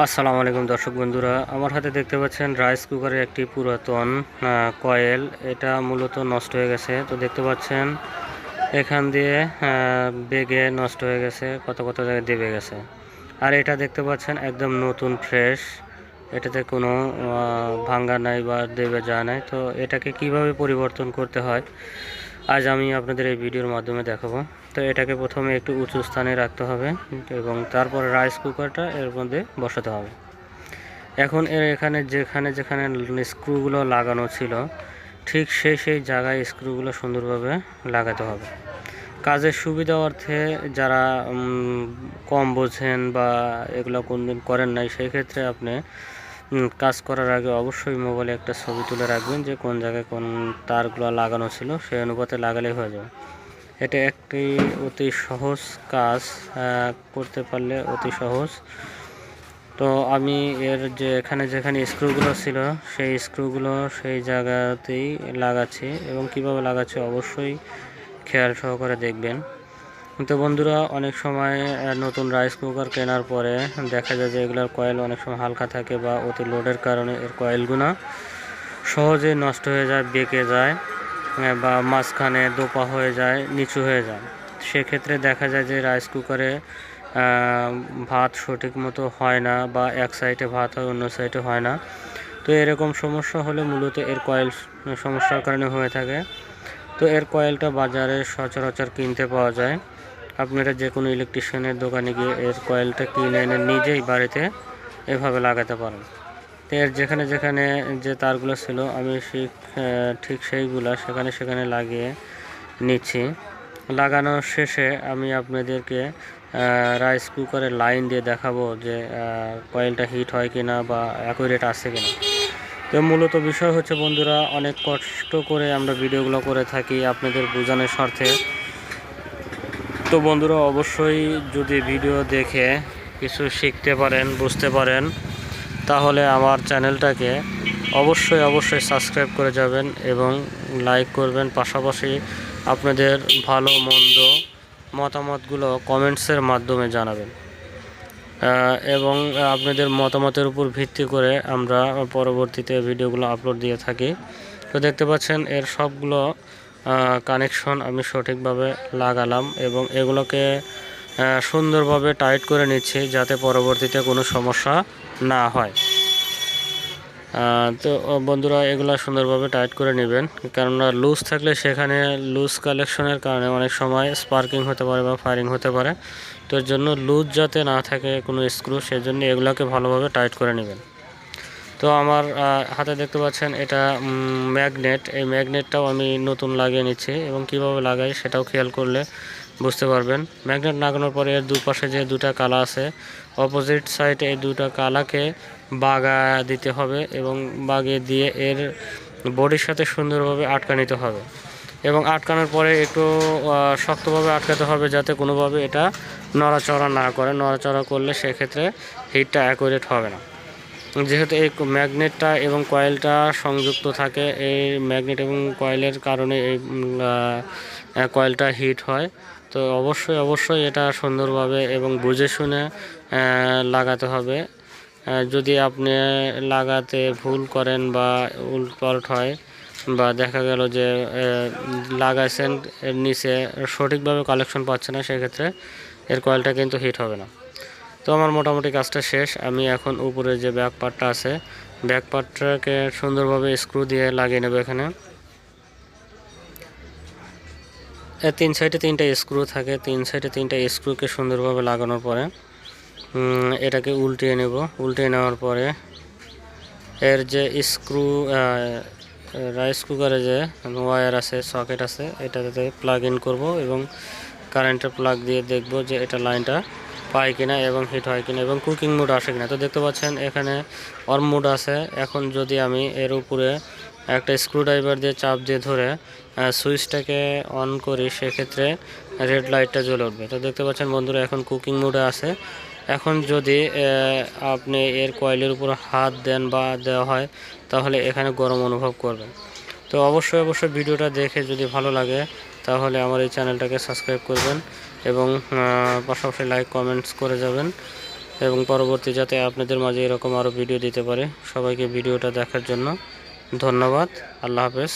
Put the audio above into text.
আসসালামু আলাইকুম দর্শক বন্ধুরা, আমার হাতে দেখতে পাচ্ছেন রাইস কুকারের একটি পুরাতন কয়েল। এটা মূলত নষ্ট হয়ে গেছে। তো দেখতে পাচ্ছেন এখান দিয়ে বেগে নষ্ট হয়ে গেছে, কত কত জায়গায় দেবে গেছে। আর এটা দেখতে পাচ্ছেন একদম নতুন ফ্রেশ, এটাতে কোনো ভাঙ্গা নাই বা দেবে যায় নাই। তো এটাকে কিভাবে পরিবর্তন করতে হয় আজ আমি আপনাদের এই ভিডিওর মাধ্যমে দেখাবো। তো এটাকে প্রথমে একটু উঁচু স্থানে রাখতে হবে এবং তারপর রাইস কুকারটা এর মধ্যে বসাতে হবে। এখন এখানে যেখানে যেখানে স্ক্রুগুলো লাগানো ছিল ঠিক সেই জায়গায় স্ক্রুগুলো সুন্দরভাবে লাগাতে হবে। কাজের সুবিধা অর্থে যারা কম বোঝেন বা এগুলো কোনদিন করেন নাই, সেই ক্ষেত্রে আপনি কাজ করার আগে অবশ্যই মোবাইলে একটা ছবি তুলে রাখবেন যে কোন জায়গায় কোন তারগুলো লাগানো ছিল, সেই অনুপাতে লাগালেই হয়ে যাবে। এটা একটি অতি সহজ কাজ, করতে পারলে অতি সহজ। তো আমি এর যে এখানে যেখানে স্ক্রুগুলো ছিল সেই স্ক্রুগুলো সেই জায়গাতেই লাগাচ্ছি এবং কিভাবে লাগাচ্ছি অবশ্যই খেয়াল সহকারে দেখবেন। তো বন্ধুরা, অনেক সময় নতুন রাইস কুকার কেনার পরে দেখা যায় যে এগুলোর কয়েল অনেক সময় হালকা থাকে বা অতি লোডের কারণে এর কয়েলগুলো সহজে নষ্ট হয়ে যায়, বেঁকে যায় বা মাঝখানে দোপা হয়ে যায়, নিচু হয়ে যায়। সেক্ষেত্রে দেখা যায় যে রাইস কুকারে ভাত সঠিক মতো হয় না বা এক সাইডে ভাত হয়, অন্য সাইডে হয় না। তো এরকম সমস্যা হলে মূলত এর কয়েল সমস্যার কারণে হয়ে থাকে। তো এর কয়েলটা বাজারে সচরাচর কিনতে পাওয়া যায়। আপনারা যে কোনো ইলেকট্রিশিয়ানের দোকানে গিয়ে এর কয়েলটা কিনে এনে নিজেই বাড়িতে এভাবে লাগাতে পারেন। তো এর যেখানে যেখানে যে তারগুলো ছিল আমি ঠিক সেইগুলা সেখানে সেখানে লাগিয়ে নিচ্ছি। লাগানোর শেষে আমি আপনাদেরকে রাইস কুকারের লাইন দিয়ে দেখাবো যে কয়েলটা হিট হয় কিনা বা অ্যাকুরেট আছে কিনা। তো মূলত বিষয় হচ্ছে বন্ধুরা, অনেক কষ্ট করে আমরা ভিডিওগুলো করে থাকি আপনাদের বোঝানোর স্বার্থে। তো বন্ধুরা, অবশ্যই যদি ভিডিও দেখে কিছু শিখতে পারেন, বুঝতে পারেন, তাহলে আমার চ্যানেলটাকে অবশ্যই সাবস্ক্রাইব করে যাবেন এবং লাইক করবেন। পাশাপাশি আপনাদের ভালো মন্দ মতামতগুলো কমেন্টসের মাধ্যমে জানাবেন এবং আপনাদের মতামতের উপর ভিত্তি করে আমরা পরবর্তীতে ভিডিওগুলো আপলোড দিয়ে থাকি। তো দেখতে পাচ্ছেন এর সবগুলো কানেকশন আমি সঠিকভাবে লাগালাম এবং এগুলোকে সুন্দরভাবে টাইট করে নিচ্ছি যাতে পরবর্তীতে কোনো সমস্যা না হয়। তো বন্ধুরা, এগুলো সুন্দরভাবে টাইট করে নেবেন, কেননা লুজ থাকলে সেখানে লুজ কালেকশনের কারণে অনেক সময় স্পার্কিং হতে পারে বা ফায়ারিং হতে পারে। তো এর জন্য লুজ যাতে না থাকে কোনো স্ক্রু, সেজন্য এগুলোকে ভালোভাবে টাইট করে নেবেন। তো আমার হাতে দেখতে পাচ্ছেন এটা ম্যাগনেট। এই ম্যাগনেটটাও আমি নতুন লাগিয়ে নিচ্ছি এবং কিভাবে লাগাই সেটাও খেয়াল করলে বুঝতে পারবেন। ম্যাগনেট লাগানোর পরে এর দুপাশে যে দুটা কালা আছে, অপোজিট সাইডে এই দুটা কালাকে বাগা দিতে হবে এবং বাগিয়ে দিয়ে এর বডির সাথে সুন্দরভাবে আটকা নিতে হবে এবং আটকানোর পরে একটু শক্তভাবে আটকাতে হবে যাতে কোনোভাবে এটা নড়াচড়া না করে। নড়াচড়া করলে সেক্ষেত্রে হিটটা অ্যাকুরেট হবে না। যেহেতু এই ম্যাগনেটটা এবং কয়েলটা সংযুক্ত থাকে, এই ম্যাগনেট এবং কয়েলের কারণে এই কয়েলটা হিট হয়। তো অবশ্যই এটা সুন্দরভাবে এবং বুঝে শুনে লাগাতে হবে। যদি আপনি লাগাতে ভুল করেন বা উলটপালট হয় বা দেখা গেল যে লাগাইছেন এর নিচে সঠিকভাবে কালেকশন পাচ্ছে না, সেক্ষেত্রে এর কয়েলটা কিন্তু হিট হবে না। তো আমার মোটামুটি কাজটা শেষ। আমি এখন উপরে যে ব্যাক পার্টটা আছে, ব্যাক পার্টটাকে সুন্দরভাবে স্ক্রু দিয়ে লাগিয়ে নেব। এখানে তিন সাইডে তিনটা স্ক্রু থাকে, তিন সাইডে তিনটা স্ক্রুকে সুন্দরভাবে লাগানোর পরে এটাকে উল্টিয়ে নেব। উল্টিয়ে নেওয়ার পরে এর যে স্ক্রু রাইস কুকারে যে ওয়্যার আছে, সকেট আছে, এটাতে প্লাগ ইন করব এবং কারেন্টের প্লাগ দিয়ে দেখব যে এটা লাইনটা পায় কিনা এবং হিট হয় কিনা এবং কুকিং মোড আসে কিনা। তো দেখতে পাচ্ছেন এখানে ওয়ার্ম মোড আছে। এখন যদি আমি এর উপরে একটা স্ক্রুড্রাইভার দিয়ে চাপ দিয়ে ধরে সুইচটাকে অন করি, সেক্ষেত্রে রেড লাইটটা জ্বলে উঠবে। তো দেখতে পাচ্ছেন বন্ধুরা, এখন কুকিং মোডে আছে। এখন যদি আপনি এর কয়েলের উপর হাত দেন বা দেওয়া হয়, তাহলে এখানে গরম অনুভব করবেন। তো অবশ্যই ভিডিওটা দেখে যদি ভালো লাগে তাহলে আমার এই চ্যানেলটাকে সাবস্ক্রাইব করবেন এবং পাশাপাশি লাইক কমেন্টস করে যাবেন। এবং পরবর্তী যাতে আপনাদের মাঝে এরকম আরও ভিডিও দিতে পারে। সবাইকে ভিডিওটা দেখার জন্য ধন্যবাদ। আল্লাহ হাফেজ।